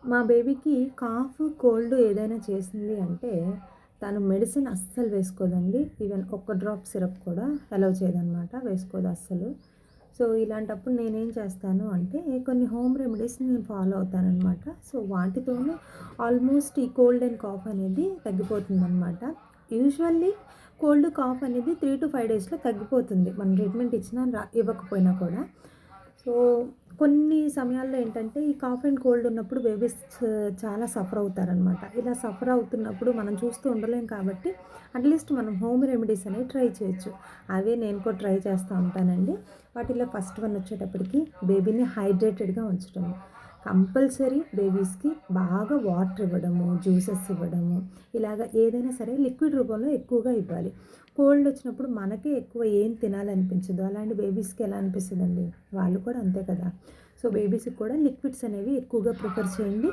మా బేబీకి cough, cold ఏదైనా చేసింది అంటే తను మెడిసిన్ అస్సలు వేసుకోదండి. ఈవెన్ ఒక్క డ్రాప్ సిరప్ కూడా అలౌ చేయదనమాట. వేసుకోదు అస్సలు. సో, ఇలాంటప్పుడు నేనేం చేస్తాను అంటే కొన్ని హోమ్ రెమెడీస్ నేను ఫాలో అవుతాననమాట. సో, వాటితోనే ఆల్మోస్ట్ ఈ కోల్డ్ అండ్ కాఫ్ అనేది తగ్గిపోతుందనమాట. యూజువల్లీ కోల్డ్, కాఫ్ అనేది 3-5 డేస్‌లో తగ్గిపోతుంది. మనం ట్రీట్మెంట్ ఇచ్చినా ఇవ్వకపోయినా కూడా. సో, కొన్ని సమయాల్లో ఏంటంటే ఈ కాఫ్ అండ్ కోల్డ్ ఉన్నప్పుడు బేబీస్ చాలా సఫర్ అవుతారనమాట. ఇలా సఫర్ అవుతున్నప్పుడు మనం చూస్తూ ఉండలేం కాబట్టి అట్‌లీస్ట్ మనం హోమ్ రెమెడీస్ అనేవి ట్రై చేయొచ్చు. అవే నేను కూడా ట్రై చేస్తూ ఉంటానండి. వాటిలో ఫస్ట్ వన్ వచ్చేటప్పటికి బేబీని హైడ్రేటెడ్‌గా ఉంచడం. కంపల్సరీ బేబీస్‌కి బాగా వాటర్ ఇవ్వడము, జ్యూసెస్ ఇవ్వడము, ఇలాగ ఏదైనా సరే లిక్విడ్ రూపంలో ఎక్కువగా ఇవ్వాలి. కోల్డ్ వచ్చినప్పుడు మనకే ఎక్కువ ఏం తినాలనిపించదు. అలాంటి బేబీస్‌కి ఎలా అనిపిస్తదండి? వాళ్ళు కూడా అంతే కదా! సో, బేబీస్‌కి కూడా లిక్విడ్స్ అనేవి ఎక్కువగా ప్రిఫర్ చేయండి.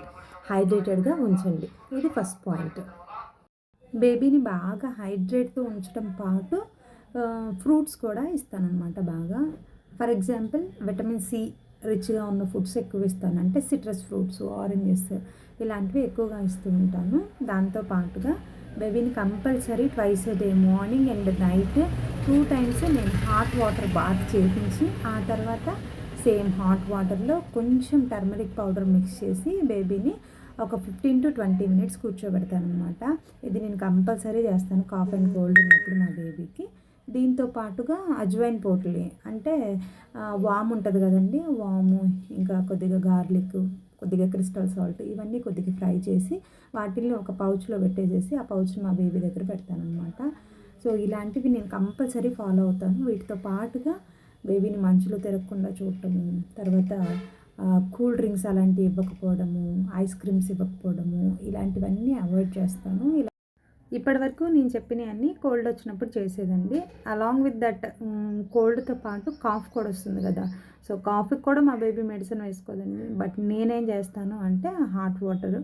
హైడ్రేటెడ్‌గా ఉంచండి. ఇది ఫస్ట్ పాయింట్. బేబీని బాగా హైడ్రేట్‌తో ఉంచడం పాటు ఫ్రూట్స్ కూడా ఇస్తాననమాట బాగా. ఫర్ ఎగ్జాంపుల్ విటమిన్ సి రిచ్‌గా ఉన్న ఫుడ్స్ ఎక్కువ ఇస్తాను. అంటే సిట్రస్ ఫ్రూట్స్, ఆరెంజెస్ ఇలాంటివి ఎక్కువగా ఇస్తూ ఉంటాను. దాంతో పాటుగా బేబీని compulsory twice a day morning and night 2 times నేను హాట్ వాటర్ బాత్ చేపించి ఆ తర్వాత సేమ్ హాట్ వాటర్‌లో కొంచెం టర్మరిక్ పౌడర్ మిక్స్ చేసి బేబీని ఒక 15-20 మినిట్స్ కూర్చోబెడతాననమాట. ఇది నేను కంపల్సరీ చేస్తాను కాఫ్ అండ్ కోల్డ్ ఉన్నప్పుడు మా బేబీకి. దీంతో పాటుగా అజ్వైన్ పోట్లీ అంటే వాము ఉంటది కదండీ! వాము, ఇంకా కొద్దిగా గార్లిక్, కొద్దిగా క్రిస్టల్ సాల్ట్ ఇవన్నీ కొద్దిగా ఫ్రై చేసి వాటిల్ని ఒక పౌచ్‌లో పెట్టేసేసి ఆ పౌచ్‌ని మా బేబీ దగ్గర పెడతాననమాట. సో, ఇలాంటివి నేను కంపల్సరీ ఫాలో అవుతాను. వీటితో పాటుగా బేబీని మంచులో తిరగకుండా చూడటము, తర్వాత కూల్ డ్రింక్స్ అలాంటివి ఇవ్వకపోవడము, ఐస్ క్రీమ్స్ ఇవ్వకపోవడము, ఇలాంటివన్నీ అవాయిడ్ చేస్తాను. ఇప్పటివరకు నేను చెప్పినయన్నీ కోల్డ్ వచ్చినప్పుడు చేసేదండి. అలాంగ్ విత్ దట్ కోల్డ్‌తో పాటు కాఫ్ కూడా వస్తుంది గదా! సో, కాఫ్‌కి కూడా మా బేబీ మెడిసిన్ వేసుకోదండి. బట్ నేనేం చేస్తాను అంటే hot water,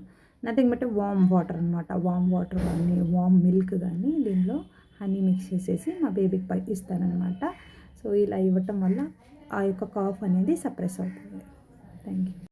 nothing but warm water అనమాట. వార్మ్ వాటర్ గానీ, వార్మ్ మిల్క్ గానీ దీనిలో హనీ మిక్స్ చేసేసి మా బేబీకి ఇస్తాననమాట. సో, ఇలా ఇవ్వటం వల్ల ఆ యొక్క కాఫ్ అనేది సప్రెస్ అవుతుంది. Thank you.